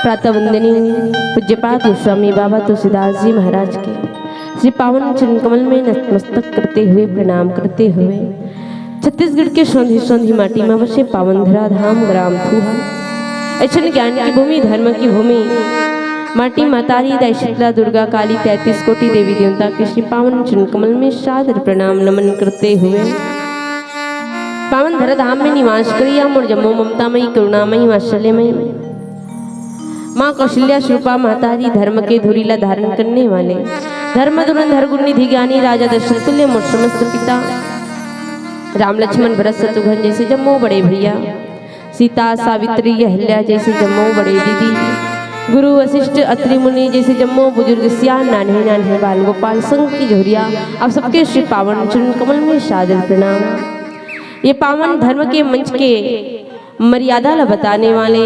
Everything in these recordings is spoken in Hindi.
प्रातः वंदनीय पूज्यपाद गोस्वामी बाबा तुलसीदास जी महाराज के श्री पावन चरण कमल में नतमस्तक करते हुए प्रणाम करते हुए छत्तीसगढ़ के सौंधी सौंधी माटी में बसे पावन धरा धाम ग्राम थूहा ऐसा ज्ञान की भूमि धर्म की भूमि माटी मातारी दय शीतला दुर्गा काली 33 कोटि देवी देवता के श्री पावन चरण कमल में सादर प्रणाम नमन करते हुए पावन धरा धाम में निवास करिया मोर जम्मो ममतामयी करुणामयी वात्सल्यमयी माँ कौशल्या श्रुपा महतारी धर्म के धुरीला धारण करने वाले धर्म धुरंधर गुण निधि ज्ञानी राजा दशरथ तुल्य मोर समस्त पिता राम लक्ष्मण भरत शत्रुघ्न जैसे जम्मो बड़े भैया सीता सावित्री अहल्या जैसे जम्मो बड़े दीदी गुरु वशिष्ठ अत्रि मुनि जैसे जम्मो बुजुर्ग सियान नान्हे नान्हे बाल गोपाल संघ की झोरिया आप सबके श्री पावन चरण कमल में सादर प्रणाम। ये पावन धर्म के मंच के मर्यादा ला बताने वाले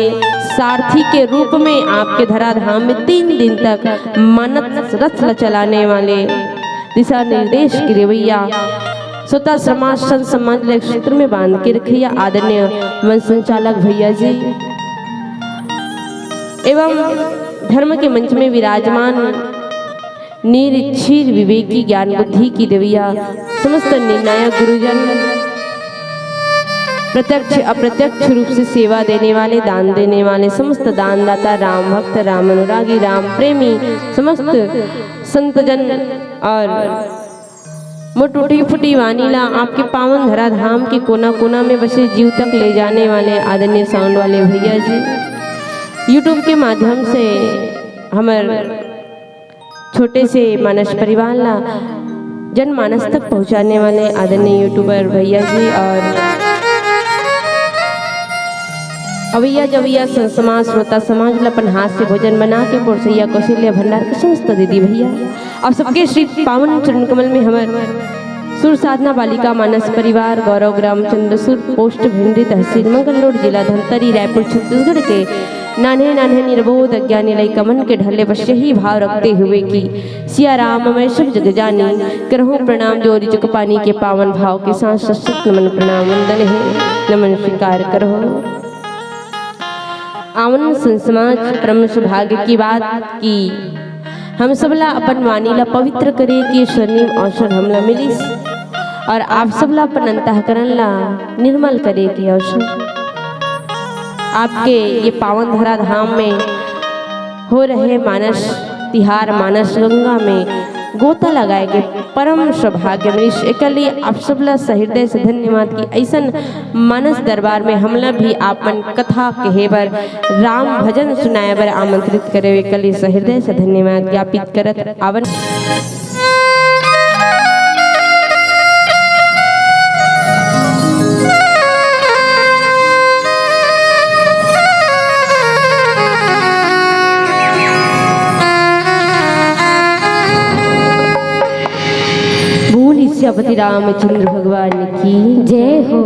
सारथी के रूप में आपके धराधाम में 3 दिन तक मानस रथ ला चलाने वाले दिशा निर्देश की रवैया स्वतः समाज समाज एक सूत्र में बांध के रखिया आदरणीय वन संचालक भैया जी एवं धर्म के मंच में विराजमान निरीक्षीर विवेकी ज्ञान बुद्धि की देविया समस्त निर्णायक गुरुजन प्रत्यक्ष अप्रत्यक्ष रूप से सेवा देने वाले दान देने वाले समस्त दानदाता राम भक्त राम अनुरागी राम प्रेमी समस्त संतजन और मोटूटी फुटी वानीला आपके पावन धरा धाम के कोना कोना में बसे जीव तक ले जाने वाले आदरणीय साउंड वाले भैया जी यूट्यूब के माध्यम से हमारे छोटे से मानस परिवार ला जनमानस तक पहुंचाने वाले आदरणीय यूट्यूबर भैया जी और अवैया जवैया समाज श्रोता समाज लपन हाथ से भोजन बना के पोरसैया कौशल्या भंडार के समस्त दीदी भैया आप सबके श्री पावन चरण कमल में हमारे सुर साधना बालिका मानस परिवार गौरव ग्राम चंद्रसूर पोस्ट भिंडी तहसील मंगल रोड जिला धमतरी रायपुर छत्तीसगढ़ के नान्हे नान्हे निर्बोध अज्ञानी लय कमन के ढले बस यही भाव रखते हुए कि सिया राम मैं सब जग जानी करहूँ प्रणाम जोरी चुक पानी के पावन भाव के साथ सशक्त नमन प्रणाम वंदन है नमन स्वीकार करो। आवन संसमाज परम सौभाग्य की बात की हम सबला अपन वाणी ला पवित्र करे कि स्वर्णिम अवसर हमला मिलिस और आप सबला अपन अंतःकरण ला निर्मल करे के अवसर आपके ये पावन धरा धाम में हो रहे मानस तिहार मानस गंगा में गोता लगाए के परम सौभाग्य मिलिस एकली आप सबला सहृदय से धन्यवाद की ऐसन मानस दरबार में हमला भी आपन कथा कहे बर राम भजन सुनाए बर आमंत्रित करे एकली सहृदय से धन्यवाद ज्ञापित करत आवन सियापति रामचंद्र भगवान की जय हो।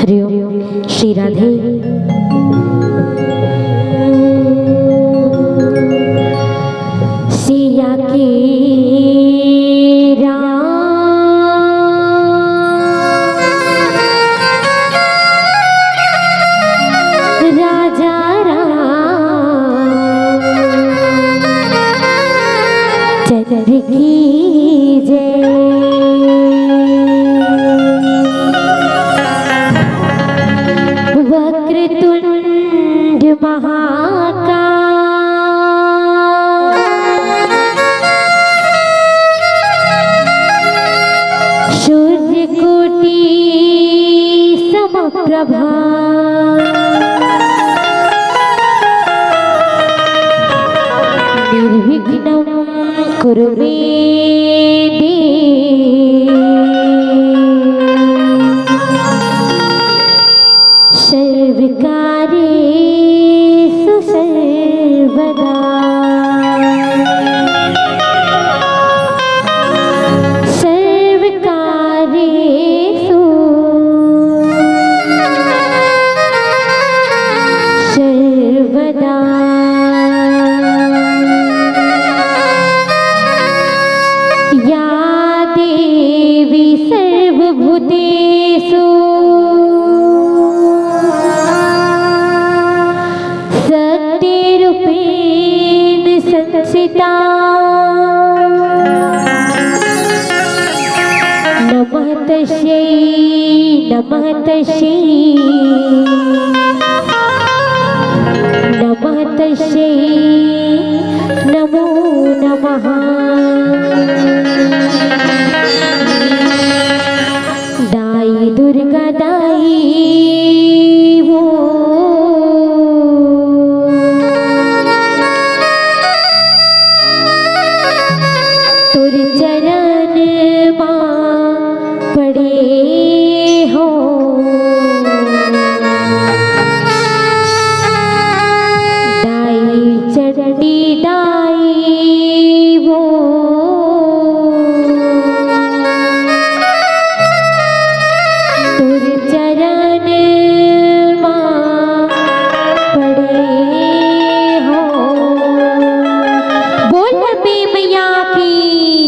हरिओम श्री राधे। सिया के राजा चंद्र की जय। वक्रतुंड महाकाय सूर्यकोटि समप्रभा निर्विघ्नं कुरु मे देव सर्वकार्येषु सर्वदा। सर्वकार्येषु सर्वदा। या देवी सर्वभूतेषु शक्तिरूपेण संस्थिता। नमः तस्यै नमः तस्यै नमः तस्यै नमो नमः। दाई दुर्गा दाई वो तुर चरण मां पड़े हो। दाई चंडी दाई वो तुर चरण मां पड़े हो। बोल बे मैया की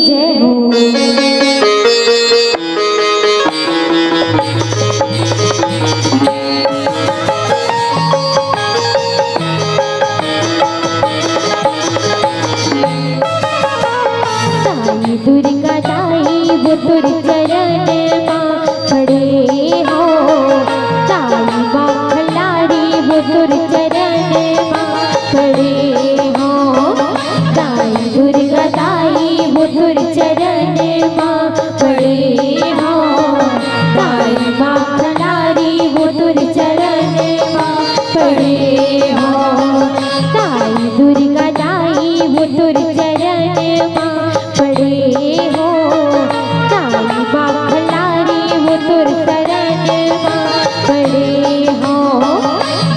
जय हो। दाई दुर्गा दाई वो तुर चरण मां खड़े हो। दाई मां खलारी वो तुर चरण मां खड़े हो। दाई दुर्गा दाई वो तुर चरण मां खड़े हो। दाई मां खलारी वो तुर चरण मां खड़े हो। दाई दुर्गा दाई वो तुर चरण मां खड़े हो। दाई मां खलारी वो तुर चरण मां खड़े हो।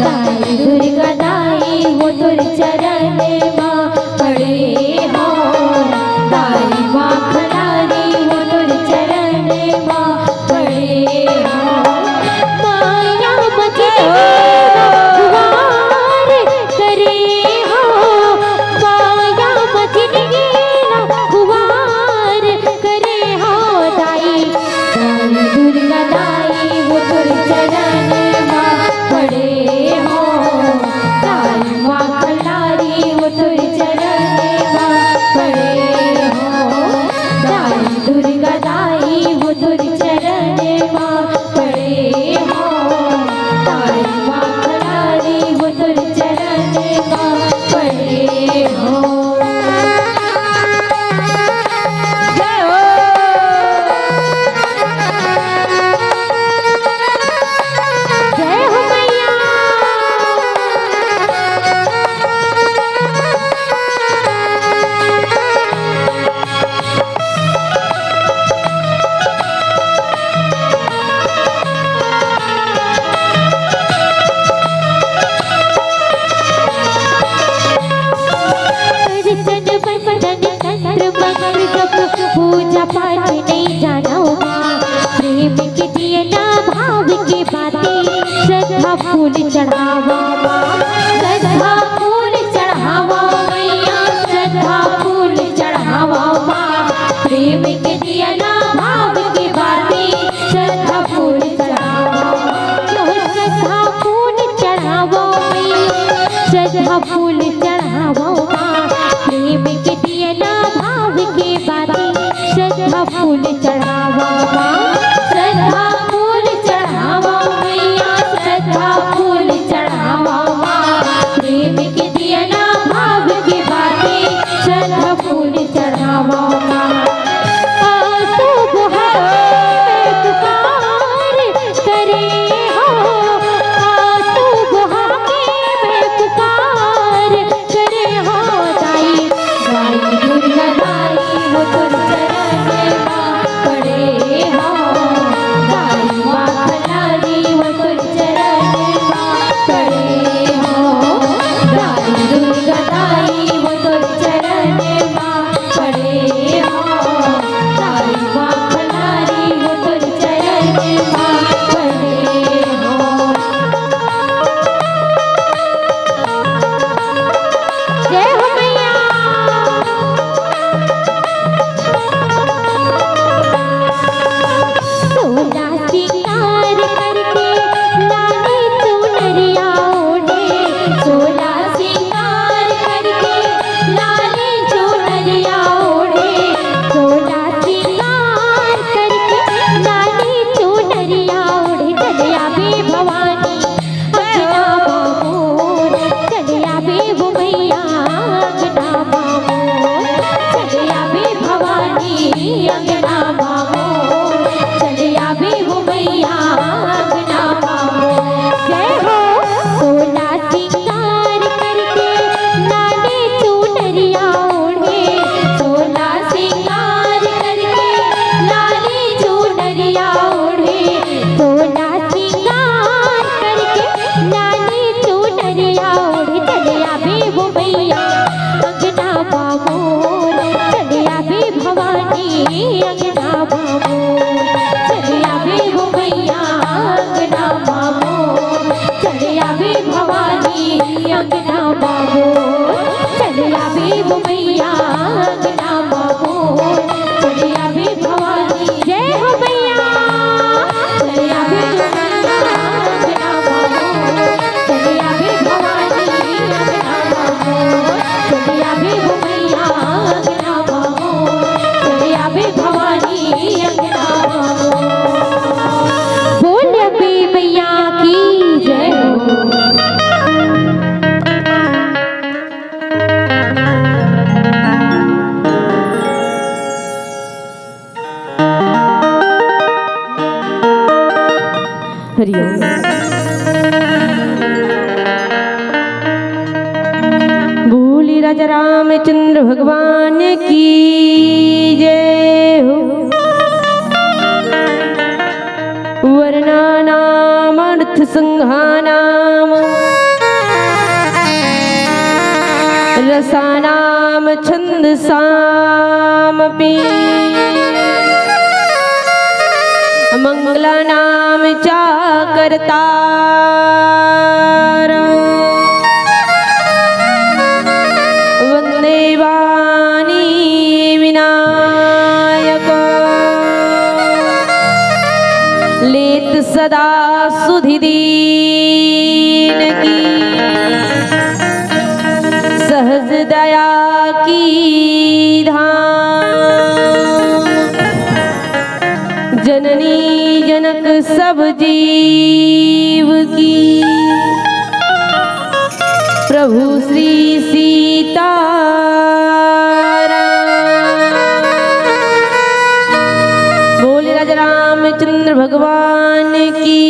दाई दुर्गा दाई वो तुर चरण मां खड़े हो। दाई मां खलारी वो तुर चरण मां खड़े हो। माया मचे गुहार करे हो। माया मचने गुहार करे हो। दाई दाई दुर्गा दाई वो तुर चरण मां खड़े हो। दाई मां खलारी वो तुर चरण मां खड़े हो। दाई दुर्गा दाई वो तुर चरण मां खड़े हो। दाई मां खलारी वो तुर चरण मां खड़े हो। जय हो। जय हो मैया। पूजा पाठ नहीं जाना प्रेम के दिए ना भाव की बातें हरिओम। बोली राजा रामचंद्र भगवान की जय हो। वर्णानाम अर्थ संघानाम रसानाम छंदसामपि मंगलानाम चाकर्तार वंदे वाणी विनायक लेत सदा सुधिदीन की सहज दया की धाम जननी जनक सब जीव की प्रभु श्री सीताराम। बोले राजा रामचंद्र भगवान की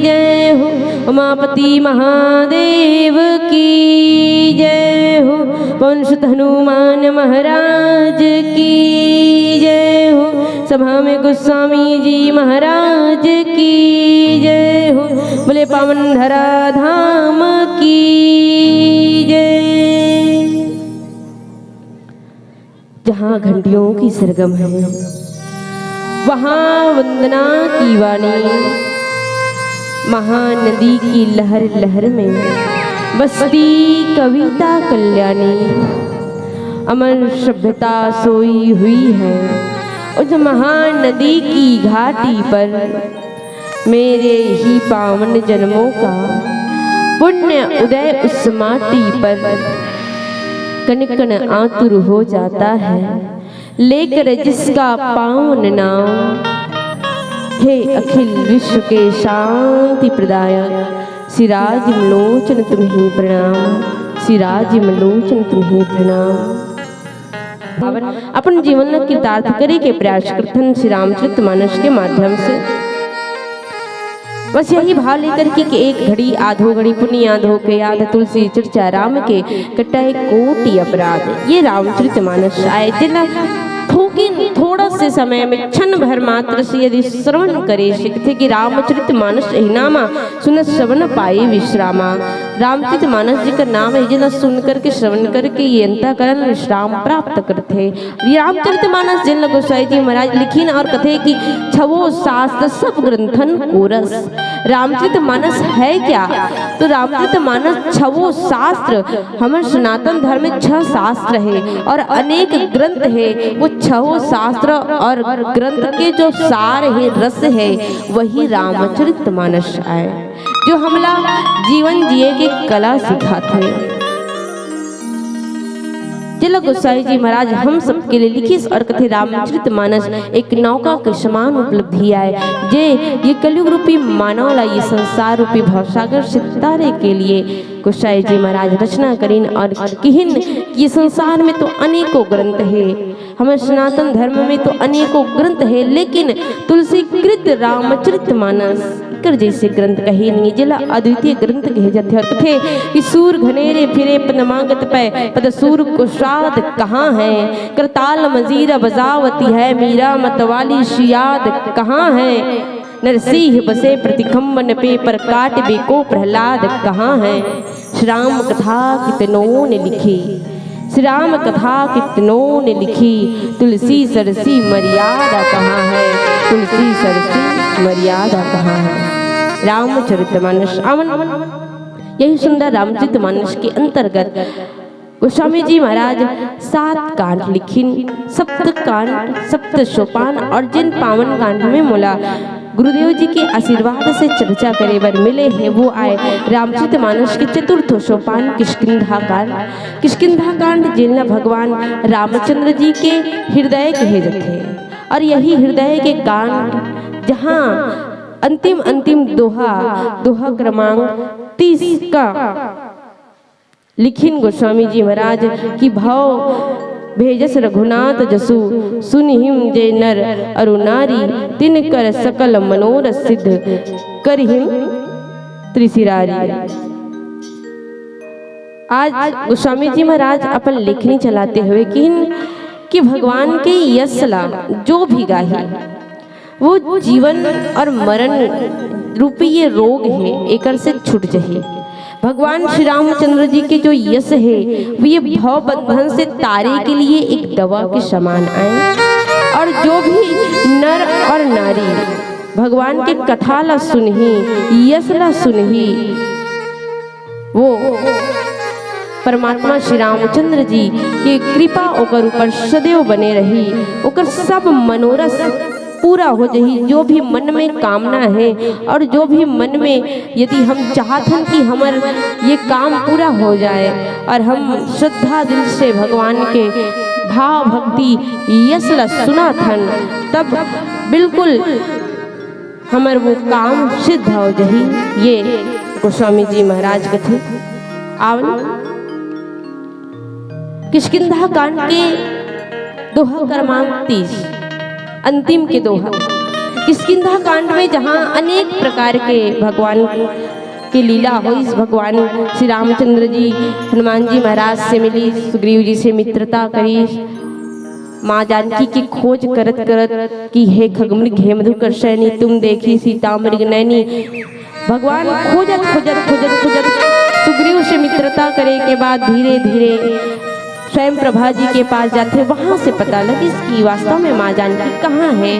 जय हो। उमापति महादेव की जय हो। वंशत हनुमान महाराज की जय हो। सभा में गोस्वामी जी महाराज की जय हो। बोले पावन धरा धाम की जय। जहाँ घंटियों की सरगम है वहाँ वंदना की वाणी, महानदी की लहर लहर में बसती कविता कल्याणी। अमर सभ्यता सोई हुई है उस महानदी की घाटी पर। मेरे ही पावन जन्मों का पुण्य उदय उस माटी पर। कण कण आतुर हो जाता है लेकर जिसका पावन नाम। हे अखिल विश्व के शांति प्रदायक सिराज लोचन तुम्हें प्रणाम। सिराज लोचन तुम्हें प्रणाम। अपन जीवन में कृतार्थ करे के प्रयास करथन श्री रामचरितमानस के माध्यम से। बस यही भाव लेकर कि एक घड़ी आधो घड़ी पुण्य आधो के याद तुलसी चर्चा राम के कटाए कोटि अपराध। ये रामचरितमानस आए जिन थोड़ा से समय में क्षण भर मात्र से यदि श्रवण करे शिखते कि रामचरितमानस नामा सुन श्रवण पाए विश्रामा। रामचरितमानस जी का नाम है जिन सुन करके श्रवण करके ये अंतःकरण विश्राम प्राप्त करते। रामचरितमानस जिन गोसाई जी महाराज लिखीन और कथे कि छवो शास्त्र सब ग्रंथन कोरस। रामचरितमानस है क्या? तो रामचरितमानस छवो शास्त्र, हमारे सनातन धर्म में 6 शास्त्र है और अनेक ग्रंथ है। वो 6 शास्त्र और ग्रंथ के जो सार है रस है वही रामचरितमानस है जो हमला जीवन जिए की कला सिखाते। जिला गोसाई जी महाराज हम सबके लिए लिखी और कथे रामचरितमानस एक नौका के समान उपलब्धि आए जे ये कलयुग रूपी मानव ला ये संसार रूपी भवसागर से तारे के लिए गोसाई जी महाराज रचना करीन। और किहिन ये संसार में तो अनेकों ग्रंथ है, हमारे सनातन धर्म में तो अनेकों ग्रंथ है, लेकिन तुलसी कृत रामचरितमानस कर जैसे ग्रंथ कहे नहीं। जिला अद्वितीय ग्रंथ कहे जाते और कथे कि सूर घनेरे फिरे पद मांगत पे पद सूर को शाद कहाँ है। करताल मजीरा बजावती है मीरा मतवाली शियाद कहाँ है। नरसिंह बसे प्रतिखंबन पे पर काट बेको प्रहलाद कहाँ है। श्री राम कथा कितनों ने लिखी, श्री राम कथा कितनों ने लिखी, तुलसी सरसी मर्यादा कहाँ है। तुलसी सरसी मर्यादा कहाँ है। रामचरितमानस अमन यही सुंदर रामचरितमानस के अंतर्गत गोस्वामी जी महाराज 7 कांड लिखिन, सप्त कांड सप्त सोपान। और जिन पावन कांड में मोला गुरुदेव जी के आशीर्वाद से चर्चा करे बर मिले हैं वो आए रामचरितमानस के चतुर्थ सोपान किष्किंधा कांड। किष्किंधा कांड जिनला भगवान रामचंद्र जी के हृदय कहे जाते और यही हृदय के कांड जहाँ अंतिम दोहा क्रमांक 30 का लिखिन गोस्वामी जी महाराज की भाव भेजस रघुनाथ जसु सुनिहिम जय नर अरु नारी तिन कर सकल मनोरथ सिद्ध करहिम त्रिशिरारी। आज गोस्वामी जी महाराज अपन लेखनी चलाते हुए कि भगवान के यशला जो भी गाहे वो जीवन और मरण रूपी ये रोग है एकर से छूट जाए। भगवान श्री रामचंद्र जी के जो यश है वो ये भव बंधन से तारे के लिए एक दवा के समान आए। और जो भी नर और नारी भगवान के कथा ला सुनही यश ला सुनही वो परमात्मा श्री रामचंद्र जी के कृपा ओकर ऊपर सदैव बने रही, ओकर सब मनोरथ पूरा हो जाही। जो भी मन में कामना है और जो भी मन में यदि हम चाहतन कि हमार ये काम पूरा हो जाए और हम श्रद्धा दिल से भगवान के भाव भक्ति यश ला सुना थन तब बिल्कुल हमार वो काम सिद्ध हो जाही। ये गोस्वामी जी महाराज कथे। आवन किष्किंधा कांड के दोहा क्रमांक 30 अंतिम के दोहा। किष्किंधा कांड में जहाँ अनेक प्रकार के भगवान की लीला हुई, भगवान श्री रामचंद्र जी हनुमान जी महाराज से मिली, सुग्रीव जी से मित्रता करी, माँ जानकी की खोज करत करत कि हे खगमृग हे मधुकर सैनी तुम देखी सीता मृग नैनी। भगवान खोजत खोजत खोजत खोजत सुग्रीव से मित्रता करे के बाद धीरे धीरे स्वयं प्रभा जी के पास जाते, वहां से पता लगी कि वास्तव में माँ जानकी कहाँ है।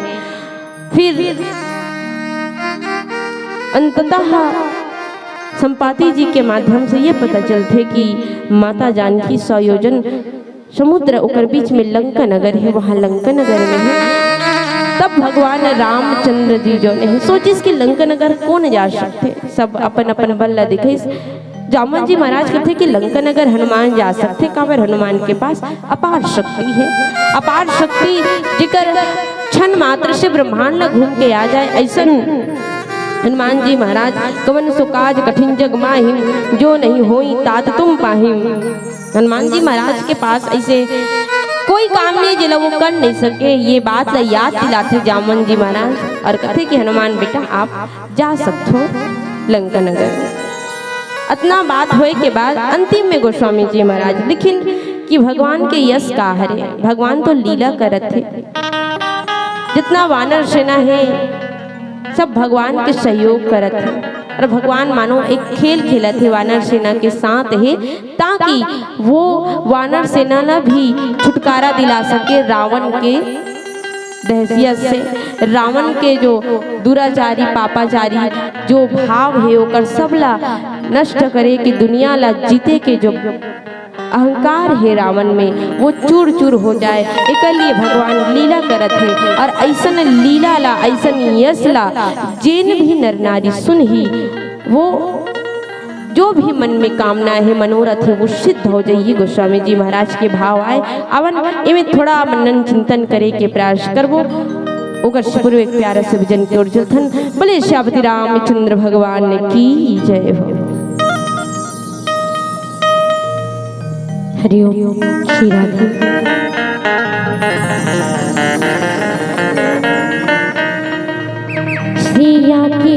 फिर अंततः संपाति जी के माध्यम से ये पता चलते कि माता जानकी 100 योजन समुद्र ओकर बीच में लंका नगर है, वहाँ लंका नगर में है। तब भगवान रामचंद्र जी जो है सोचिस कि लंका नगर कौन जा सकते, सब अपन अपन बल ला दिखे। जामन जी महाराज कहते कि लंका नगर हनुमान जा सकते, काबर हनुमान के पास अपार शक्ति है, अपार शक्ति जिकर क्षण मात्र से ब्रह्मांड ला घूम के आ जाए। ऐसा हनुमान जी महाराज कवन सो काज कठिन जग माहिम जो नहीं होई तात तुम पाहिम। हनुमान जी महाराज के पास ऐसे कोई काम नहीं जिला वो कर नहीं सके। ये बात ला याद दिलाते जामन जी महाराज और कहते कि हनुमान बेटा आप जा सकते हो लंका नगर। इतना बात होए के बाद अंतिम में गोस्वामी जी महाराज लिखिन कि भगवान के यश का हरे, भगवान तो लीला करत थे। जितना वानर सेना है सब भगवान के सहयोग करत है और भगवान मानो एक खेल खेला थे वानर सेना के साथ है ताकि वो वानर सेना ला भी छुटकारा दिला सके रावण के दहसियत से। रावण के जो दुराचारी पापाचारी जो भाव है ओकर सबला नष्ट करे कि दुनिया ला जीते के जो अहंकार है रावण में वो चूर चूर हो जाए। एक लिए भगवान लीला करत है और ऐसन लीला ला ऐसन यश ला जिन भी नर नारी सुन ही वो जो भी मन में कामना है मनोरथ है वो सिद्ध हो जाइए। गोस्वामी जी महाराज के भाव आए अवन इमें थोड़ा मनन चिंतन करे के प्रयास करबो। ओकर पूर्व एक प्यारा से भजन की ओर चलथन। बोले श्यामति रामचंद्र भगवान की जय हो। हरि ओम श्री राधे। श्रीया के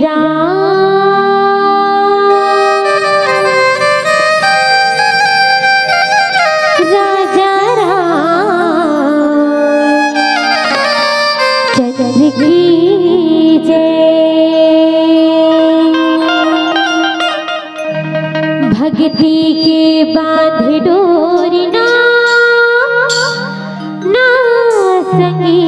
राम की जय। भक्ति के बांध डोरी ना सकी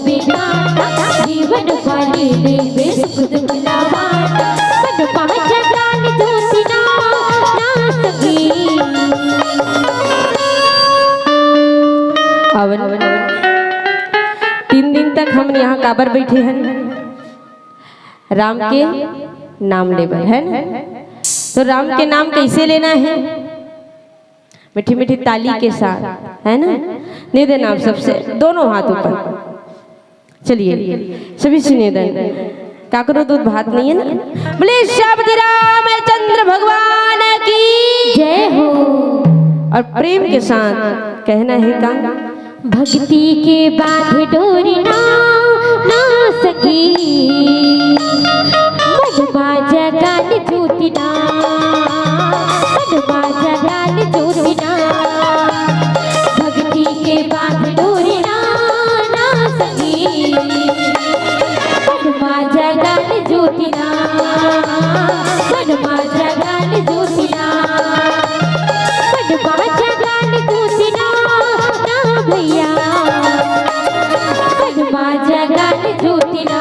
बिगाड़ा जीवन वाली ले सुख भला बाटा मन पाँच गाल जोती ना सकी। अवन 3 दिन तक हम यहाँ काबर बैठे हैं, राम के नाम लेबर है ना। तो राम के नाम कैसे लेना है, मीठी मीठी ताली के साथ, है ना। निवेदन आप सबसे, दोनों हाथ ऊपर, चलिए सभी से निवेदन, काकरो दूध भात नहीं है ना। बोले श्यामति रामचंद्र भगवान की जय हो। और प्रेम के साथ कहना है का, भक्ति के बांध डोरी ना सकी मन बाजा गाल जोती ना मन बाजा गाल जोती ना। भक्ति के बांध डोरी ना सकी मन बाजा गाल जोती ना मन बाजा गाल जोती ना मन बाजा गाल जोती ना भैया मन बाजा गाल जोती ना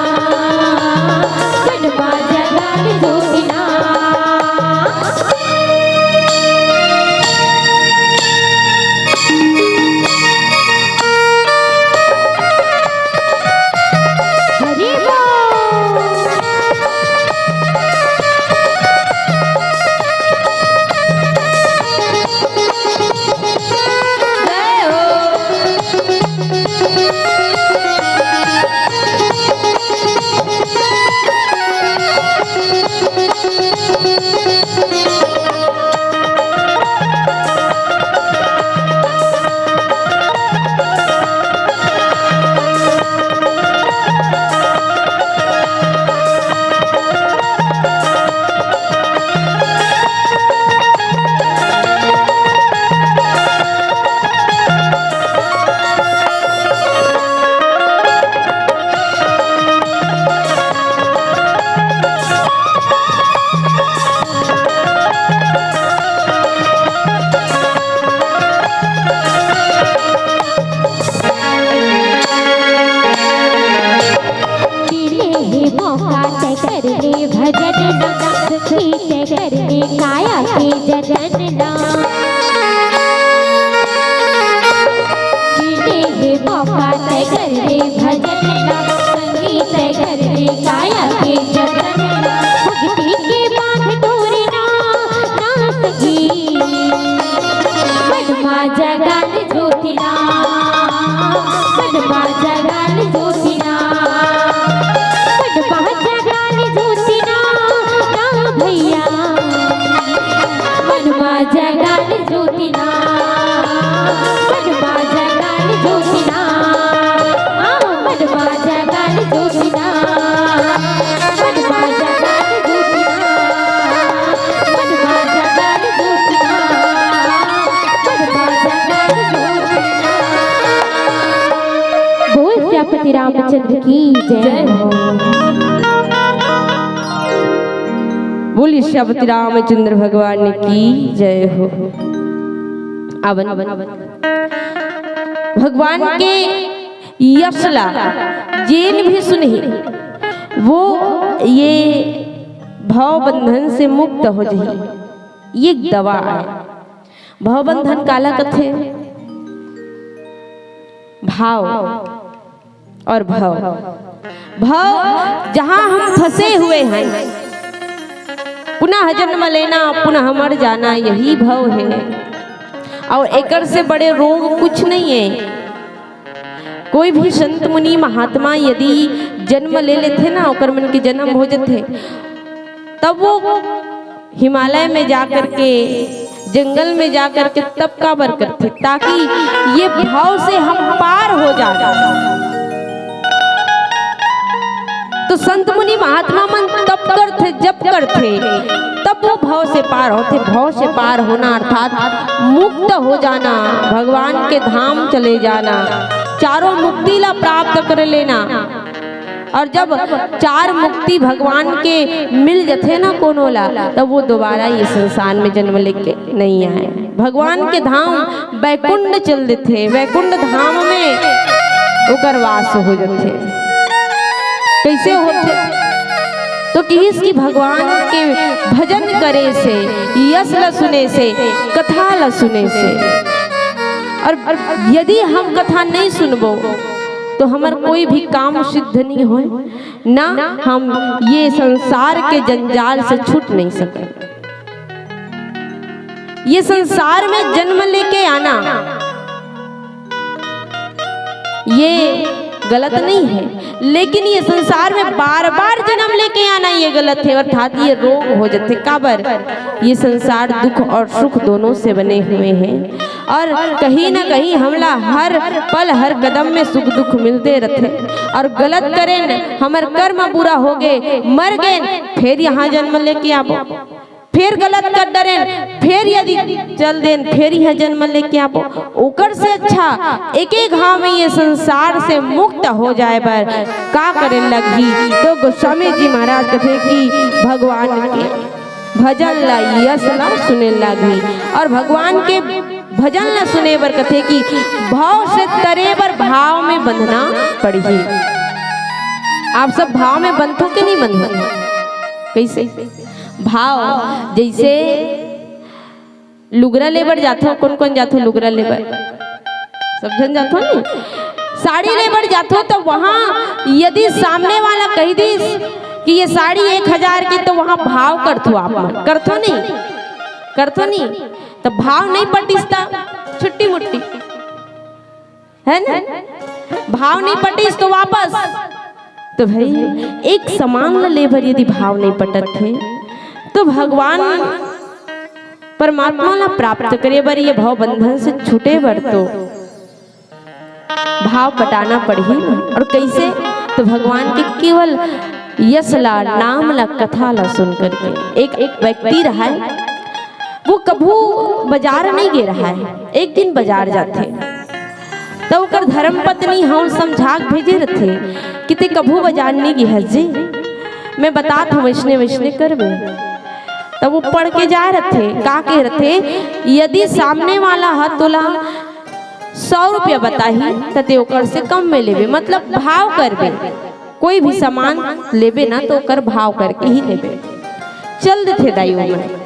मन बाजा गाल जोती ना। हरि करने काया के जतन ना मिले मौका तय करने भजन ना संगीत तय करने काया के जतन ना भक्ति के बांध डोरी ना सकी मन माजा गाल जोती ना मन माजा गाल जोती ना मन माजा गाल जोती ना भैया मन माजा गाल जोती ना मन माजा गाल जोती ना मन माजा गाल जोती ना मन माजा गाल जोती ना मन माजा गाल जोती ना मन माजा गाल जोती ना। बोल श्यामति रामचंद्र की जय हो। बोली श्यामति रामचंद्र भगवान की जय हो। अवन भगवान के यशला जेन भी सुनी वो ये भाव बंधन से मुक्त हो जाए, ये दवा है। भाव बंधन काला कथे भाव और भाव जहां हम फंसे हुए हैं, पुनः जन्म लेना पुनः मर जाना, यही भव है। और एकर से बड़े रोग कुछ नहीं है। कोई भी संत मुनि महात्मा यदि जन्म ले लेते ना, ओकर मन के जन्म हो जाते, तब वो हिमालय में जाकर के जंगल में जाकर के तब काबर करते, ताकि ये भाव से हम पार हो जाए। तो संत मुनि महात्मा मन तब करते, जब करते तब वो भाव से पार होते। भाव से पार होना अर्थात मुक्त हो जाना, भगवान के धाम चले जाना, चारों मुक्ति ला प्राप्त कर लेना। और जब चार मुक्ति भगवान के मिल जाते ना कोनो ला, तब वो दोबारा ये संसार में जन्म लेके नहीं आए। भगवान के धाम वैकुंठ चल देते। वैकुंठ धाम में ओकर वास हो जाते। कैसे होते? तो कि इसकी भगवान के भजन करे से, यश ल सुने से, कथा ल सुने से। और यदि हम कथा नहीं सुनबो तो हमार कोई भी काम सिद्ध नहीं हो, ना हम ये संसार के जंजाल से छूट नहीं सके। ये संसार में जन्म लेके आना ये गलत नहीं है, लेकिन ये संसार में बार बार जन्म लेके आना ये गलत है। अर्थात ये रोग हो जाते। काबर? ये संसार दुख और सुख दोनों से बने हुए हैं और कहीं ना कहीं हमला हर पल हर कदम में सुख दुख मिलते रहते। और गलत करें, हमार कर्म बुरा हो गए, मर गए, फिर यहाँ जन्म लेके आबो, फिर गलत कर डरें, फिर यदि चल देन, फिर यह जन्म लेके आबो। ओकर से अच्छा एक एक घाव में ये संसार से मुक्त हो जाए पर का करे लगी। तो गोस्वामी जी महाराज कहते कि भगवान के भजन ला यश ला सुने लगी। और भगवान के भजन ला सुने बर कहते कि भाव से तरे बर भाव में बंधना पड़ी। आप सब भाव में बंधो के नहीं बंधो? कैसे भाव? जैसे लुगरा लेबर जाते हो, कौन कौन जाते हो लुगरा लेबर? सब जन जाते हो नहीं? साड़ी लेबर जाते हो तो वहां यदि सामने वाला कह दी कि ये साड़ी 1000 की, तो वहां भाव करथो आप मन करथो नहीं? करथो नहीं? तो भाव नहीं पटिसता, छुट्टी मुट्टी है ना? भाव नहीं पटिस तो वापस। तो भाई एक समान लेबर यदि भाव नहीं पटत थे तो भगवान परमात्मा ला प्राप्त करे बर, ये भाव बंधन से छूटे बर तो भाव पटाना पड़ी। और कैसे? तो भगवान के केवल यश ला, नाम ला, कथा ला सुन करके। एक व्यक्ति रहा है, वो कभू बाजार नहीं गे रहा है। एक दिन बाजार जाते तो ओकर धर्म पत्नी हम समझा भेजे रहते कि ते कभू बाजार नहीं गे हजी, मैं बतात हूँ वैष्णव वैष्णव करबे। तब वो पढ़ के जा रहे थे, का कह रहे थे, यदि सामने वाला हाथ तोला 100 रुपया बताही तते ओकर से कम में लेबे, मतलब भाव करबे। कोई भी सामान लेबे ना तो ओकर भाव करके ही लेबे। चल देते दाइयों में।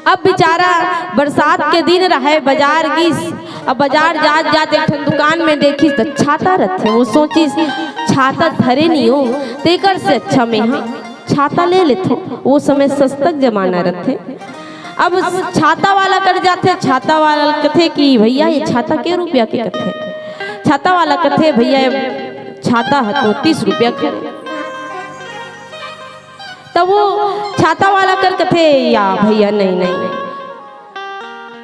अब बेचारा बरसात के दिन रहे, बाजार गिस। अब बाजार जात जात एक दुकान में देखी तो छाता रखे। वो सोची छाता धरे नहीं हो तेकर से अच्छा में हाँ छाता ले लेते। वो समय सस्तक जमाना रहते। अब छाता वाला कर जाते, छाता वाला कथे कि भैया ये छाता के रुपया के कथे? छाता वाला कथे भैया छाता है तो 30 रुपया के। तब वो छाता वाला कर कथे या भैया नहीं नहीं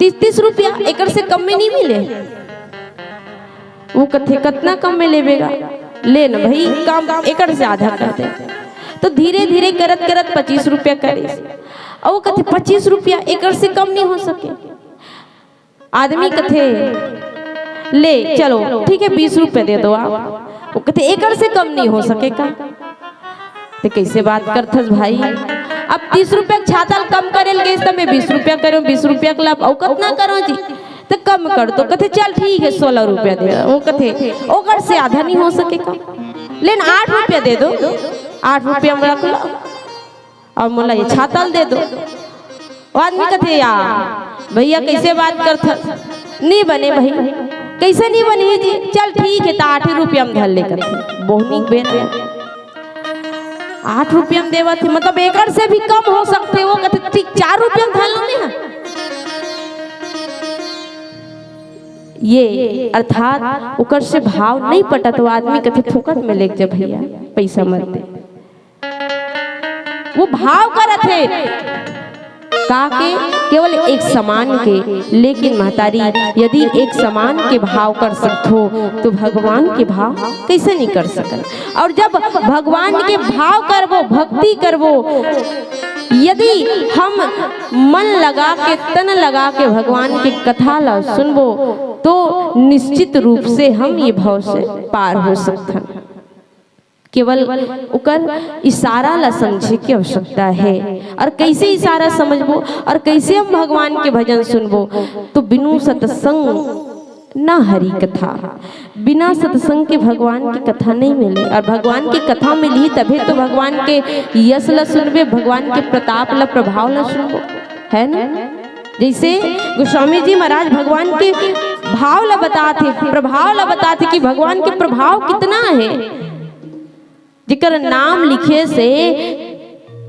30 रुपया एक से कम में नहीं मिले। वो कथे कितना कम में लेवेगा, ले न भाई काम एक से आधा कर दे। तो धीरे धीरे करत करत 25 रुपया करे। और वो कथे 25 रुपया एक से कम नहीं हो सके। आदमी कथे ले चलो ठीक है 20 रुपया दे दो आप। वो कथे एक से कम नहीं हो सकेगा। तो कैसे बात करथस भाई? अब 30 रुपया छाता कम करे गए तो मैं 20 रुपया करो, 20 रुपया के लाभ और कितना करो जी? तो कम कर दो। कथे चल ठीक है 16 रुपया दे। वो कथे ओकर से आधा नहीं हो सकेगा, लेकिन 8 रुपया दे दो। 8 रुपया में रख लो और मोला ये छाता दे दो। वो आदमी कथे यार भैया कैसे बात करथस? नहीं बने भाई, कैसे नहीं बने जी? चल ठीक है तो 8 रुपया में धर ले कथे बोहनी बेन 8 रुपया में देवा थे, मतलब एकड़ से भी कम हो सकते। वो कहते ठीक 4 रुपया में धर लो ना। ये अर्थात ओकर से भाव नहीं पटा तो आदमी कहते फुकट में ले जा भैया पैसा मत दे। वो भाव करत है का के केवल एक समान के। लेकिन महतारी यदि एक समान के भाव कर सकते हो तो भगवान के भाव कैसे नहीं कर सकते? और जब भगवान के भाव करबो, भक्ति करबो, यदि हम मन लगा के तन लगा के भगवान की कथा ला सुनबो तो निश्चित रूप से हम ये भाव से पार हो सकते हैं। केवल उकर इशारा ला समझे की आवश्यकता है। और कैसे इशारा समझबो और कैसे हम भगवान के भजन सुनबो? तो बिनु सत्संग ना हरि कथा। बिना सत्संग के भगवान की कथा नहीं मिले, और भगवान की कथा मिली तभी तो भगवान के यश ल सुनबे, भगवान के प्रताप ल प्रभाव ल सुनबो, है ना। जैसे गोस्वामी जी महाराज भगवान के भाव ल बताते, प्रभाव ल बताते कि भगवान के प्रभाव कितना है। जिकर नाम लिखे से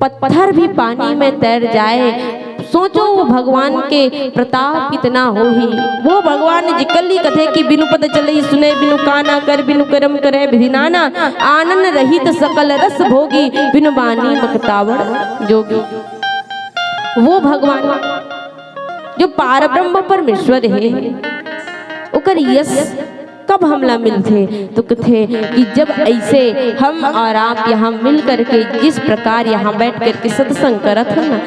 पत्थर भी पानी में तैर जाए, सोचो वो भगवान के प्रताप कितना हो ही। वो भगवान ने जिकली कथे कि बिनु पद चले सुने, बिनु काना कर, बिनु कर्म करे विधि नाना, आनंद रहित सकल रस भोगी, बिनु बानी मकतावड़ जोगी। वो भगवान जो पार ब्रह्म परमेश्वर है, ओकर यश कब हमला मिलते तो कथे कि जब ऐसे हम और आप यहाँ मिल करके जिस प्रकार यहाँ बैठ करके सत्संग करत है ना,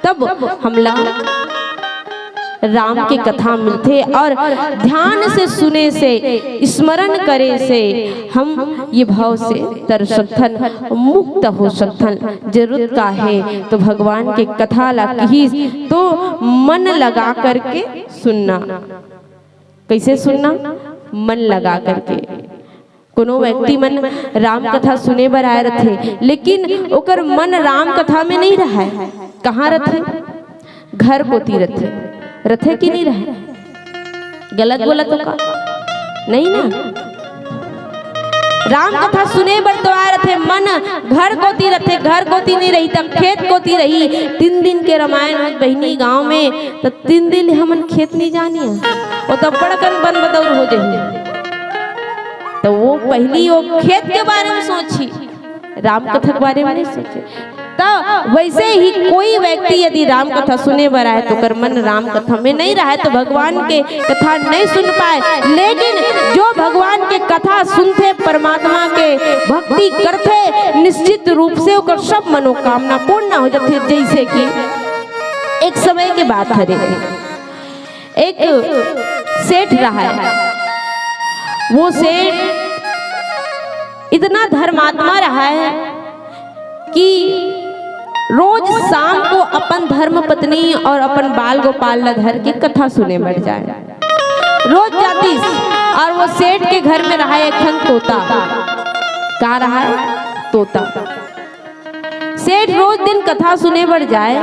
तब हमला राम की कथा मिलते। और ध्यान से सुने से, स्मरण करे से हम ये भाव से तर सकथन, मुक्त हो सकथन। जरूरत का है तो भगवान के कथा लगी तो मन लगा करके सुनना। कैसे सुनना? मन लगा करके। कोनो व्यक्ति मन राम कथा सुने बर आए रथे, लेकिन ओकर मन राम कथा में नहीं रहा है। कहाँ रथे? घर कोती रथे। रथे कि नहीं रहे? गलत बोला तो का नहीं ना। राम कथा सुने बर तो आए रथे, मन घर कोती रथे। घर कोती नहीं रही तब खेत कोती रही। 3 दिन के रामायण होत बहिनी गांव में, तो 3 दिन हमन खेत नहीं जानिया, वो तो बड़कन बन बदौर हो जाही। तो वो पहली वो खेत के बारे में सोची, राम कथा के बारे में नहीं सोचे। तो वैसे ही कोई व्यक्ति यदि राम कथा सुने बर आए तो कर मन राम कथा में नहीं रहा तो भगवान के कथा नहीं सुन पाए। लेकिन जो भगवान के कथा सुनते, परमात्मा के भक्ति करते, निश्चित रूप से ओकर सब मनोकामना पूर्ण हो जाते। जैसे कि एक समय की बात है, एक सेठ रहा है। वो सेठ इतना धर्मात्मा रहा है कि रोज शाम को अपन धर्म पत्नी और अपन बाल गोपाल धर के कथा सुने बैठ जाए। रोज जाती और वो सेठ के घर में रहा एक खन तोता। कहाँ रहा है? तोता। सेठ रोज दिन कथा सुने बैठ जाए।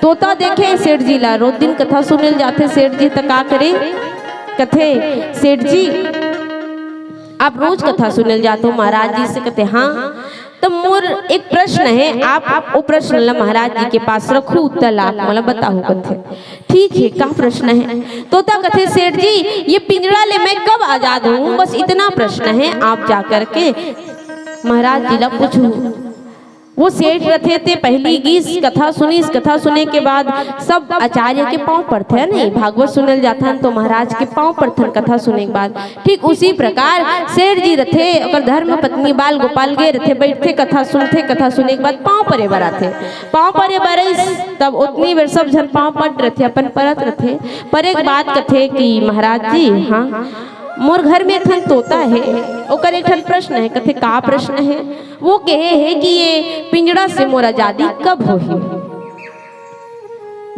तोता देखे सेठ जी ला रोज दिन कथा सुने जाते। सेठ जी तो का करे? कथे सेठ जी आप रोज कथा सुने जाते हो महाराज जी से? कहते हाँ। तो मोर एक प्रश्न है, आप वो प्रश्न ला महाराज जी के पास रखू, उत्तर ला मतलब बताओ। कथे ठीक है, क्या प्रश्न है? तोता कथे सेठ जी ये पिंजरा ले मैं कब आजाद हूँ, बस इतना प्रश्न है, आप जा करके महाराज जी ला पूछू। वो सेठ रथे थे पहली गीस कथा सुनी। इस कथा सुने के बाद सब आचार्य के पांव पड़ते हैं, नहीं भागवत सुनल जाता है तो महाराज के पांव पड़थन कथा सुने के बाद। ठीक उसी प्रकार सेठ जी रथे और धर्म पत्नी बाल गोपाल गए रथे, बैठते कथा सुनते। कथा सुने के बाद पांव परे बराथे। पांव परे बरस तब उतनी बेर सब जन पांव पट रथे, अपन परत रथे। पर एक बात कथे कि महाराज जी हाँ मोर घर में थन तोता है, ओकर एक ठन प्रश्न है। कथे का प्रश्न है? वो कहे है कि ये पिंजड़ा से मोर आजादी कब होही,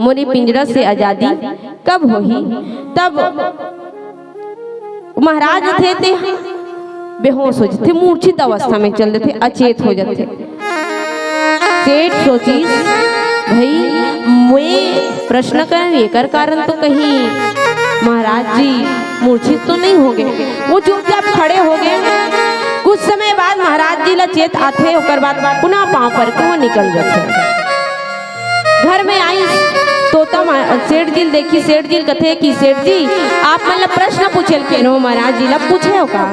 मोरी पिंजड़ा से आजादी कब होही। तब महाराज थे बेहोश हो जाते, मूर्छित अवस्था में चल देते, अचेत हो जाते। सेठ सोची भाई मैं प्रश्न कर एकर कारण तो कहीं महाराज जी मूर्छित तो नहीं हो गए। वो चुपचाप खड़े हो गए। कुछ समय बाद महाराज जी ला चेत आते, ओकर बाद पुनः पांव पर के वो निकल जाते। घर में आई तोता सेठ जी देखी। सेठ जी कथे कि सेठ जी आप मतलब प्रश्न पूछे के नो महाराज जी ला पूछे हो का?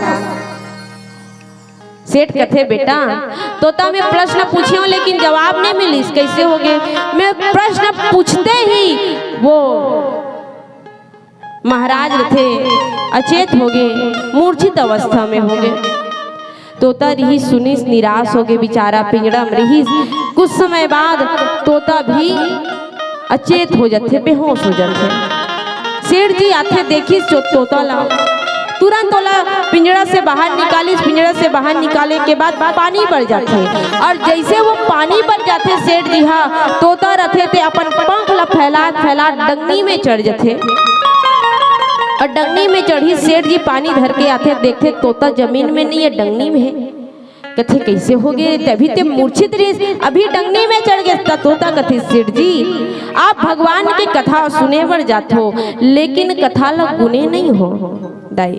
सेठ कथे बेटा तोता में प्रश्न पूछे हो लेकिन जवाब नहीं मिली, कैसे हो गए? मैं प्रश्न पूछते ही वो महाराज थे अचेत हो गए, मूर्छित अवस्था में हो गए। तोता रही सुनी निराश हो गए, बेचारा पिंजड़ा में रही। कुछ समय बाद तोता भी अचेत हो जाते, बेहोश हो जाते। सेठ जी आते देखी तोता ला, तुरंत तोला पिंजड़ा से बाहर निकाली। पिंजड़ा से बाहर निकाले के बाद पानी भर जाते और जैसे वो पानी भर जाते सेठ जी हाँ तोता रथे थे अपन पंख ला फैला फैला डंगनी में चढ़ जाते। और डंगनी में चढ़ी सेठ जी पानी धर के आते देखे तोता जमीन में नहीं है डंगनी में है। कथे कैसे हो गए तभी ते मूर्छित रही अभी डंगनी में चढ़ गए तोता। कथे सेठ जी आप भगवान की कथा सुने बर जाते हो लेकिन कथा ला गुने नहीं हो दाई।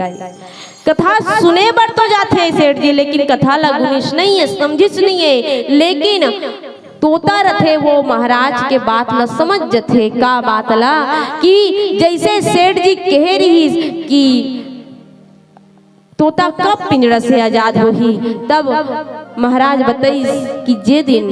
कथा सुने बर तो जाते हैं सेठ जी लेकिन कथा ला गुनिश नहीं है समझिस नहीं है। लेकिन तोता रथे वो महाराज के बात ला समझ जथे का बात ला कि जैसे सेठ जी कह रही कि तोता कब पिंजरा से आजाद होही तब महाराज बताई कि जे दिन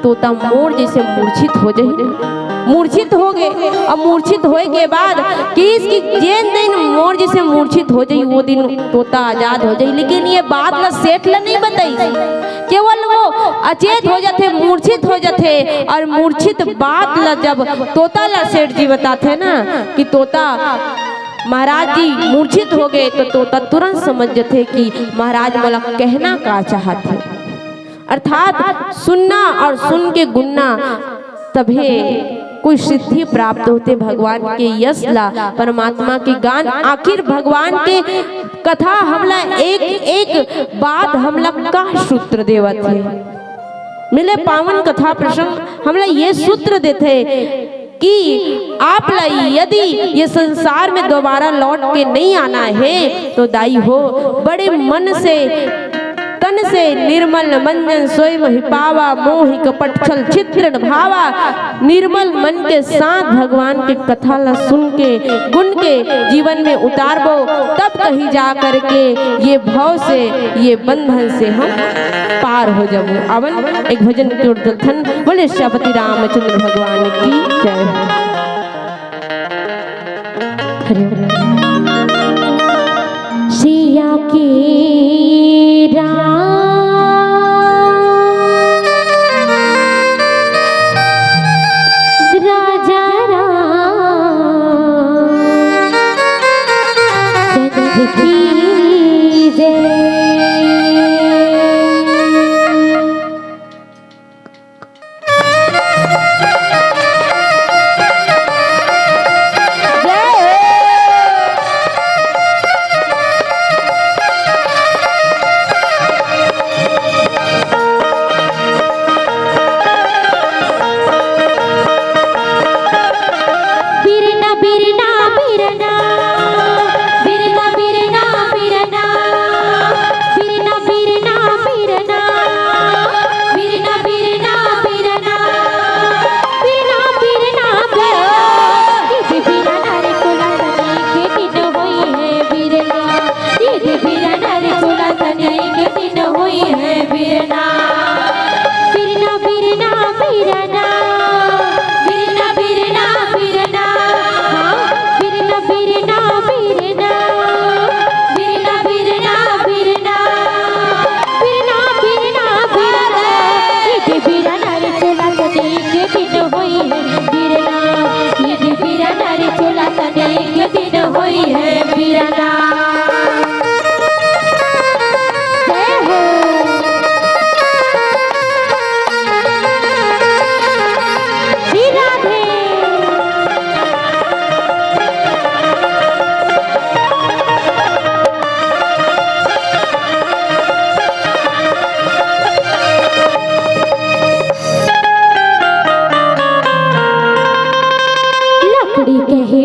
तोता मोर जैसे मूर्छित हो जाए मूर्छित हो गए और मूर्छित होए के बाद कि इसकी जे दिन मोर जैसे मूर्छित हो जाए वो दिन तोता आजाद हो जाए। लेकिन ये बात ला सेठ ला नहीं बताई केवल वो अचेत हो जाते मूर्छित हो जाते और मूर्छित बात ला जब तोता ला सेठ जी बताते ना कि तोता महाराज जी मूर्छित हो गए तो तोता तुरंत समझ जाते कि महाराज मोला कहना का चाहते अर्थात सुनना और सुन के गुनना तभी कोई सिद्धि प्राप्त होते भगवान के यश ला परमात्मा के गान। आखिर भगवान के कथा हमला एक एक बात हमला का सूत्र देवत है मिले पावन कथा प्रसंग हमला ये सूत्र देते कि आप यदि ये संसार में दोबारा लौट के नहीं आना है तो दाई हो बड़े मन से तन से निर्मल मंजन सोई महि पावा मोहि कपट छल चित्रण भावा। निर्मल मन के साथ भगवान के कथा ला सुन के गुण के जीवन में उतारबो तब कहीं जा करके ये भव से ये बंधन से हम पार हो जाबो। अवन एक भजन की ओर दथन बोले श्रीपति रामचंद्र भगवान की जय। सिया के राजा चंद्र की जय।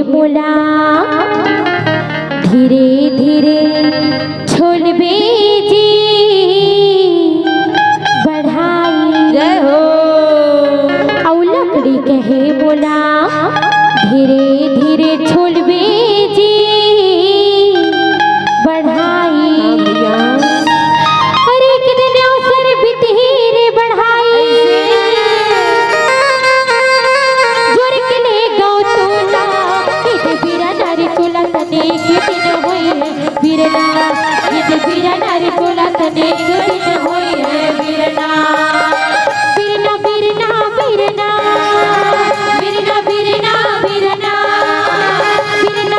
बोला धीरे धीरे छोड़ बेजी बढ़ाई जय हो। औ लकड़ी कहे बोला धीरे धीरे छोड़ बेजी बढ़ाई। अरे कितने अवसर बितहीरे बढ़ाई जोर के ले गौ तोला बीरा नारी तोला तने के दिन होई है बीरना ये बीरा नारी तोला तने के दिन होई है बीरना बीरना बीरना बीरना बीरना बीरना बीरना बीरना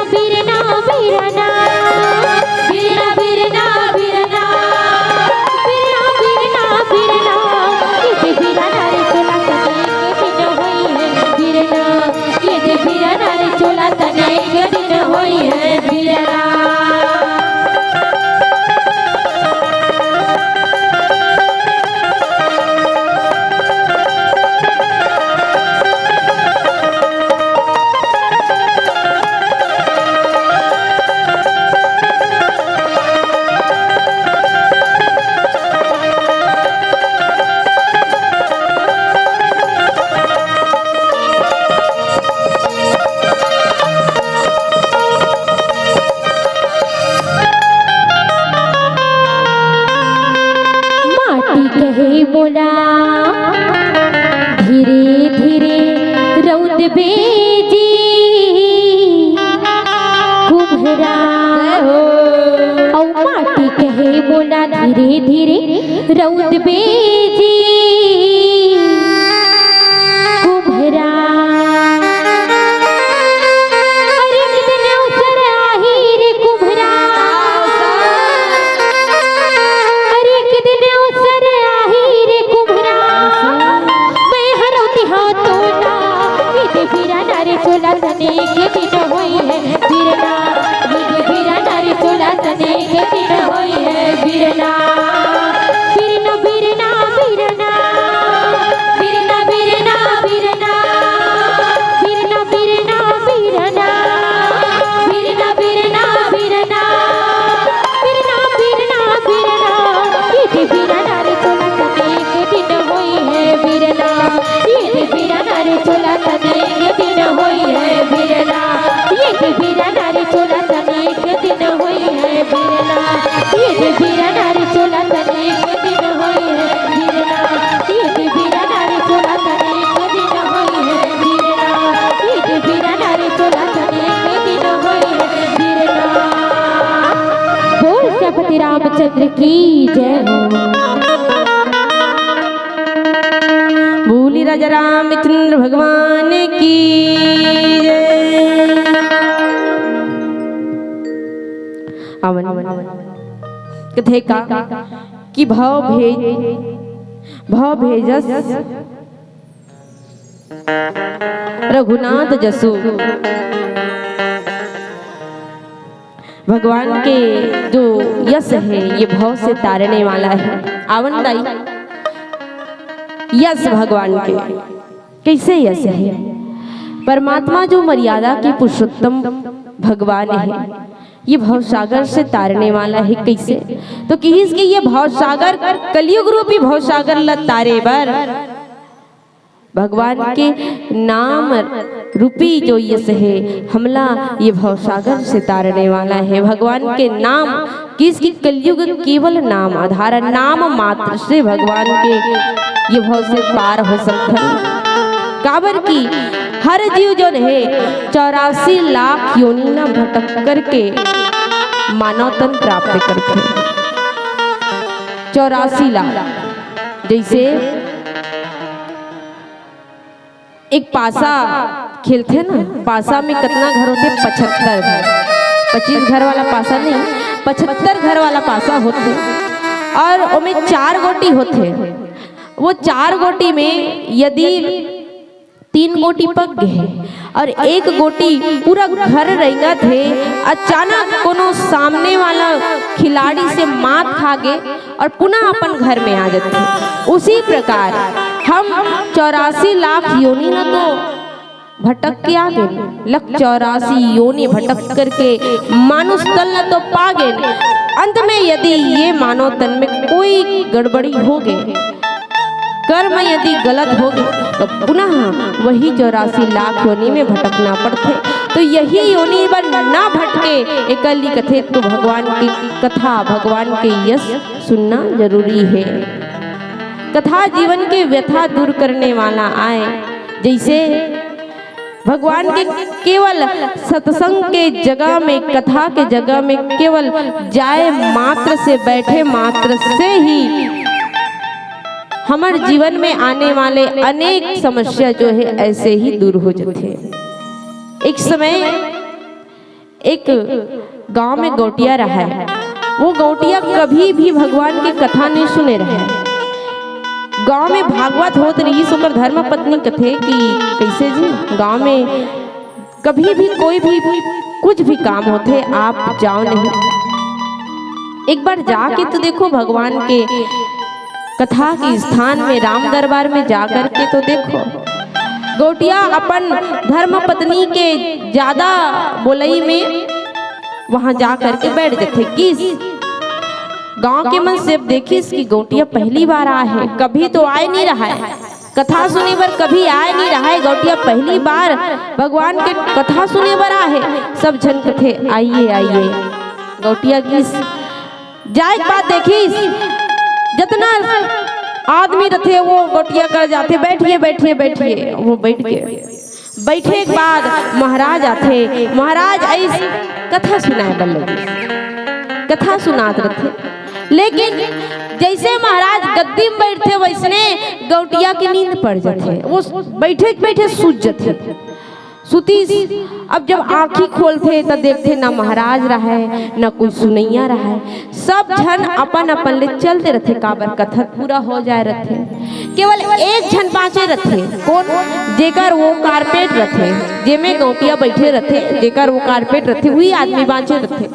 धीरे धीरे रौद बेजी कुम्हरा अरे कितने उसर आही रे कुम्हरा अरे कितने उसर आही रे कुम्हरा मैं हरौती हाथों ना ये फिरा नारे चोला तने के दिन होई है फिरना ये फिरा नारे चोला तने के दिन होई है फिरना फिरना फिरना फिरना फिरना फिरना फिरना फिरना फिरना फिरना फिरना फिरना फिरना फिरना फिरना फिरना ये फिरा नारे चोला तने के दिन होई है फिरना ये फिरा नारे चोला तने के दिन होई है फिरना ये फिरा नारे चोला तने के दिन होई है फिरना ये फिरा नारे चोला तने के दिन होई है फिरना ये फिरा नारे चोला तने के दिन होई है फिरना ये फिरा नारे चोला तने के दिन होई है फिरना। बोल श्रीपति रामचंद्र की जय हो। बोली राजा रामचंद्र भगवान की जय। अवन कथे का कि भाव भेजस रघुनाथ जसु। भगवान के जो यश है ये भाव से तारने वाला है। आवनदाई यश भगवान के कैसे यश है? परमात्मा जो मर्यादा की पुरुषोत्तम भगवान है ये भवसागर से तारने वाला है। कैसे? तो किस के ये भवसागर कलयुग रूपी भवसागर ल तारे बर भगवान के नाम रूपी जो यश है हमला ये भवसागर से तारने वाला है। भगवान के नाम किसकी कलयुग केवल नाम आधार नाम मात्र से भगवान के ये भव से पार हो सकता है। काबर की हर जीव जो है 84 लाख योनि न भटक करके मानव तन प्राप्त करते हैं। 84 लाख जैसे एक पासा खेलते ना, पासा में कितना घर होते? 75 घर। 25 घर वाला पासा नहीं, 75 घर वाला पासा होते और उनमें 4 गोटी होते। वो 4 गोटी में यदि 3 गोटी पक गए और 1 गोटी पूरा घर रहेगा थे, अचानक कोनो सामने वाला खिलाड़ी से मात खा गए और पुनः अपन घर में आ जाते। उसी प्रकार हम 84 लाख योनि न तो भटक के आ गए, लख 84 योनि भटक करके मानुष तल न तो पा गए। अंत में यदि ये मानव तन में कोई गड़बड़ी हो गई, कर्म यदि गलत हो गए तो पुनः वही 84 लाख योनि में भटकना पड़ते। तो यही योनि पर ना भटके एकली कथे तो भगवान की कथा भगवान के यश सुनना जरूरी है। कथा जीवन के व्यथा दूर करने वाला आए। जैसे भगवान के केवल सत्संग के जगह में कथा के जगह में केवल जाए मात्र से बैठे मात्र से ही हमारे जीवन में आने वाले अनेक समस्या जो है ऐसे ही दूर हो जाते हैं। एक समय एक गांव में गौटिया रहा है। वो गौटिया कभी भी भगवान की कथा नहीं सुने रहे। गांव में भागवत होत रही सुकर धर्म पत्नी कथे कि कैसे जी गांव में कभी भी कोई भी कुछ भी काम होते आप जाओ नहीं, एक बार जाके तो देखो भगवान के कथा के स्थान में राम दरबार में जाकर के तो देखो। गौटिया अपन धर्म पत्नी के ज्यादा बोलई में वहां जा करके बैठ जाते। किस गांव के मन से देखिस कि गौटिया पहली बार आए है, कभी तो आए नहीं रहा है कथा सुने पर, कभी आए नहीं रहा है। गौटिया पहली बार भगवान के कथा सुने पर आए। सब जन कथे आइए आइए। गौटिया किस जाए बात देखिस जितना आदमी रहते वो गौटिया कर जाते बैठिए बैठिए बैठिए। वो बैठ गए। बैठे के बाद महाराज आते। महाराज ऐसी कथा सुनाए बल्ले कथा सुनात रथे। लेकिन जैसे महाराज गद्दी में बैठते वैसने गौटिया की नींद पड़ जाते, वो बैठे बैठे सूझ जाते सुती। अब जब आँखी खोलते तो देखते ना महाराज रहा है ना कोई सुनैया रहा है, सब झन अपन अपन ले चलते रहते काबर कथा पूरा हो जाए रहते। केवल एक झन बाँचे रहते, कौन? जेकर वो कारपेट रहते, जेमे गौटिया बैठे रहते, जेकर वो कारपेट रहते वही आदमी बाँचे रहते।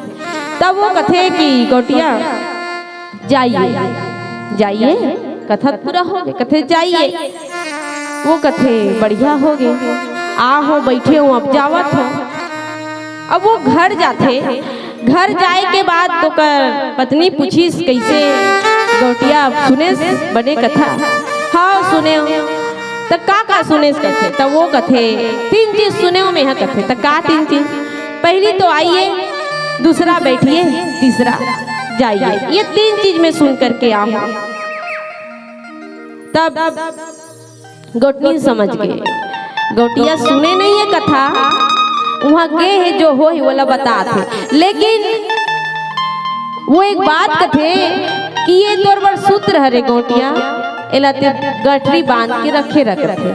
तब वो कथे कि गौटिया जाइए जाइए, कथा पूरा हो गए, कथे जाइए। वो कथे बढ़िया हो गए, आहो बैठे हो अब जावत हो। अब वो घर जाते, घर जाए के बाद तो कर पत्नी पूछी कैसे गौटिया सुने बने कथा? हाँ सुने हो। तो का सुने कथे? तब वो कथे 3 चीज सुने हो में कथे। तो का 3 चीज? पहली तो आइए, दूसरा बैठिए, तीसरा जाइए। ये 3 चीज में सुन करके आओ। तब गौटनी समझ गए, गौटिया सुने नहीं है कथा, वहाँ गए है जो हो ही वाला बताते। लेकिन वो एक बात कथे कि ये तोर बड़ सूत्र हरे गौटिया, एलाते गठरी बांध के रखे रखे।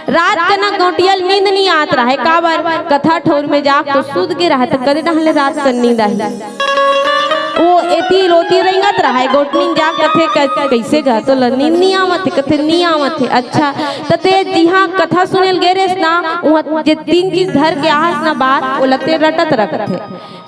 रात के ना गौटिया नींद नहीं आत रहा है, काबर कथा ठोर में जा तो सूद के रहा था, कदे ना रात का नींद आई। वो एती लोती रंगत रहा है, गोटनी जा कथे कैसे गा तो नींद नहीं आवत है, कथे नहीं आवत है। अच्छा तते जिहाँ कथा सुनेल गेरेस ना वहाँ जे 3 चीज धर के आहस ना बात वो लते रटत रखते।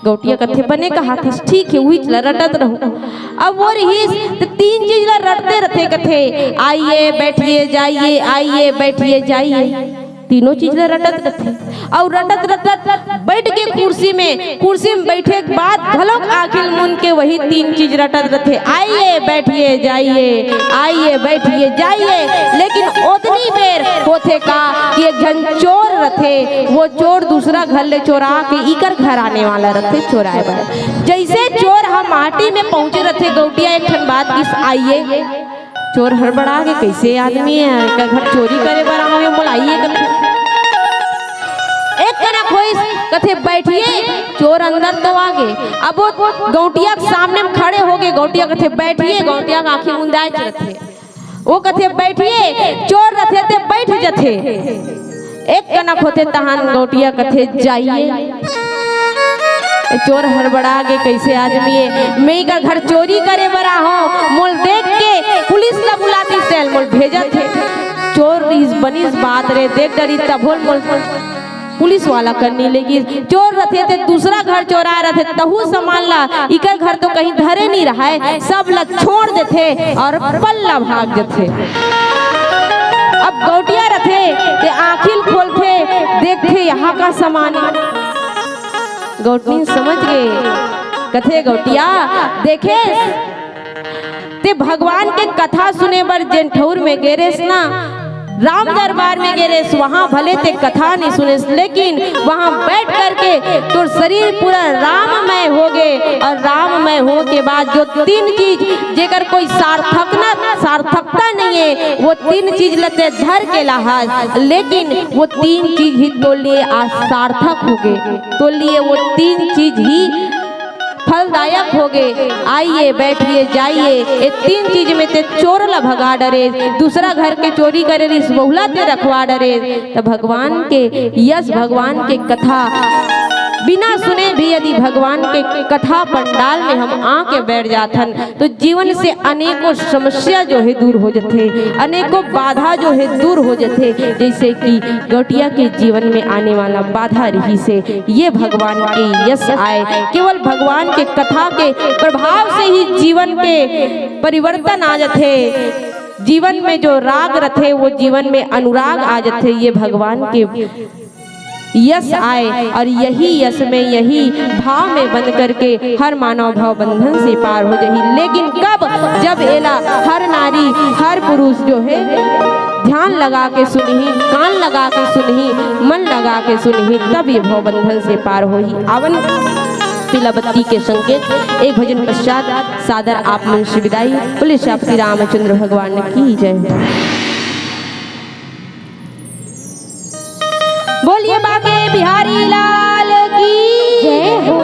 गौटिया कथे बने कहा था ठीक है, वही चला रटत रहूं। अब वो रही तो 3 चीज ला रटते रहते, कथे आइए बैठिए जाइए, आइए बैठिए जाइए, तीनों चीज रटत रहते। और रटत रटत बैठ के कुर्सी में बैठे के बाद घलोक आखिल मुन के वही 3 चीज रटत रहते, आइए बैठिए जाइए, आइए बैठिए जाइए। लेकिन उतनी बेर होते का कि एक जन चोर रहते, वो चोर दूसरा घर ले चोरा के इकर घर आने वाला रहते चोराए बार। जैसे चोर हम माटी में पहुंचे रहते, गौटिया एक ठन बात किस आइए, चोर हड़बड़ा के कैसे आदमी है का घर चोरी करे बर आवे, बोलाइए कथे एक कना खोइस कथे बैठिए, चोर अंदर तो आगे। अब वो गौटिया के सामने में खड़े हो गए, गौटिया कथे बैठिए, गौटिया का आंखें मुंदाए रहते, वो कथे बैठिए, चोर रहते थे बैठ जथे। एक कना होते तहान गौटिया कथे जाइए, चोर हड़बड़ा के कैसे आदमी है, मैं का घर चोरी करे बरा हो, मोल देख के पुलिस ला बुलाती सेल मोल भेजत थे। चोर इस बनीस बात रे देख डरी तब मोल पुलिस वाला करने लगी। चोर रहते थे दूसरा घर चोरा रहे थे, तहु सामान ला इकर घर तो कहीं धरे नहीं रहा है, सब लग छोड़ देते और पल्ला भाग जाते। अब गौटिया रहते ते आखिल खोलते, देखते यहाँ का सामान। गौटनी समझ गए, कथे गौटिया देखे ते भगवान के कथा सुने बर जेन ठौर में गेरेस ना, राम दरबार में गेरेस, वहाँ भले ते कथा नहीं सुनेस, लेकिन वहाँ बैठ करके तो शरीर पूरा राममय हो गए। और राममय हो के बाद जो 3 चीज जेकर कोई सार्थकता नहीं है, वो 3 चीज लते धर के लाहाज, लेकिन वो 3 चीज ही तो लिए आज सार्थक हो गए, तो लिए वो 3 चीज ही फलदायक हो गए। आइए बैठिए जाइए, ये 3 चीज में ते चोर ला भगा डरे, दूसरा घर के चोरी करे रिस बहुला ते रखवा डरे। तो भगवान के यश, भगवान के कथा बिना सुने भी यदि भगवान के कथा पंडाल में हम आके बैठ जाथन तो जीवन से अनेकों समस्या जो है दूर हो जाते, अनेकों बाधा जो है दूर हो जाते। जैसे कि गौटिया के जीवन में आने वाला बाधा रही से ये भगवान के यश आए, केवल भगवान के कथा के प्रभाव से ही जीवन के परिवर्तन आ जाते। जीवन में जो राग रथे वो जीवन में अनुराग आ जाते। ये भगवान के यश आए और यही यश में, यही भाव में बंद करके हर मानव भाव बंधन से पार हो जाए। लेकिन कब? जब एला हर नारी हर पुरुष जो है ध्यान लगा के सुनही, कान लगा के सुनही, मन लगा के सुनही, तब ये भाव बंधन से पार होही। आवन पीला बत्ती के संकेत एक भजन पश्चात सादर आप मन से विदाई। बोले श्री रामचंद्र भगवान की जय। बोलिए बाके बिहारी लाल की जय हो।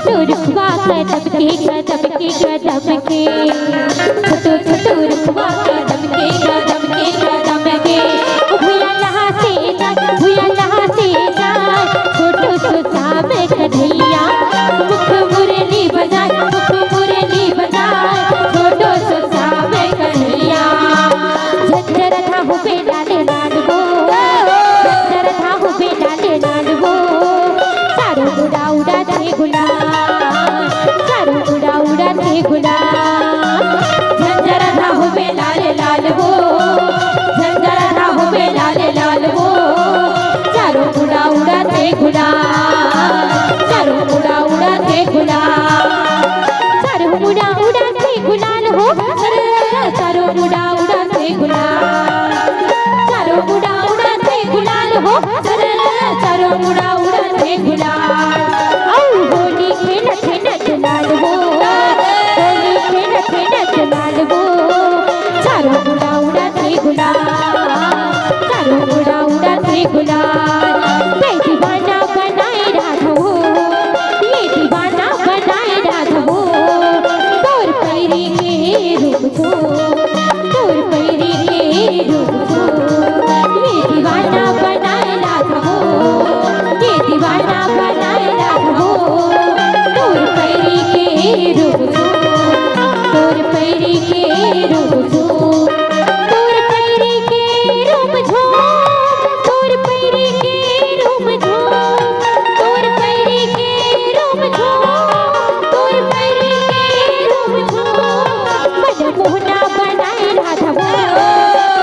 छोटो रुखवा कदम के कदम के कदम के छोटो छोटो रुखवा कदम के कदम के कदम के भूया लहा से जा छोटो सो साम कन्हैया मुख मुरली बजाए छोटो सो साम कन्हैया झंझर था हो बेलाले लाडबो झंझर था हो बेलाले लाडबो सारो उड़ा उड़ा थे गुलाल झंझर था हो बेलाले लाडबो झंझर था हो बेलाले लाडबो चारों उड़ा उड़ा थे गुलाल चारों उड़ा उड़ा थे गुलाल चारों उड़ा उड़ा थे गुलाल हो चारों उड़ा उड़ा थे गुलाल चारों उड़ा उड़ा थे गुलाल हो चारों उड़ा उड़ा थे गुलाल औ होली खेलत नच लाडबो होली खेलत लाडबो चारों उड़ा उड़ा थे गुलाल चारों उड़ा उड़ा थे गुलाल मैं दीवाना बनाए राधो ये दीवाना बनाए राधो तोर पैरी के रूप छो तोर पैरी के रूप छो ये दीवाना बनाए राधो ये दीवाना बनाए राधो तोर पैरी के रूप छो तोर पैरी के रूप छो तोर पैरी के रूप छो तोर पैरी के रूप छो तोर पैरी के रूप छो तोर पैरी के रूप छो मन मोहना बनाए राधवो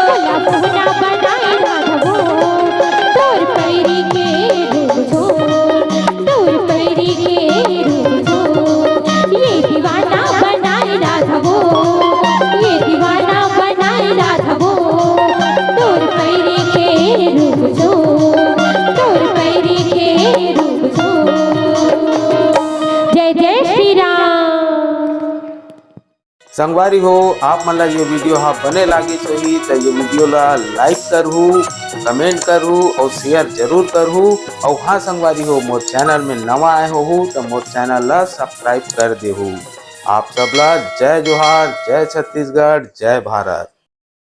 भोला मोहना बनाए राधवो तोर पैरी के रूप छो तोर पैरी के रूप छो ये दीवाना बनाए राधवो ये दीवाना बनाए राधवो तोर पैरी के रूप छो तोर पैरी के रूप छो जय जय श्री राम। संगवारी हो आप मन ला ये वीडियो हाँ बने लागी सही तो ये वीडियो ला लाइक करहू कमेंट करहू और शेयर जरूर करहू और हाँ संगवारी हो मोर चैनल में नवा आए हो तो मोर चैनल ला सब्सक्राइब कर देहू। आप सबला जय जोहार, जय छत्तीसगढ़, जय भारत।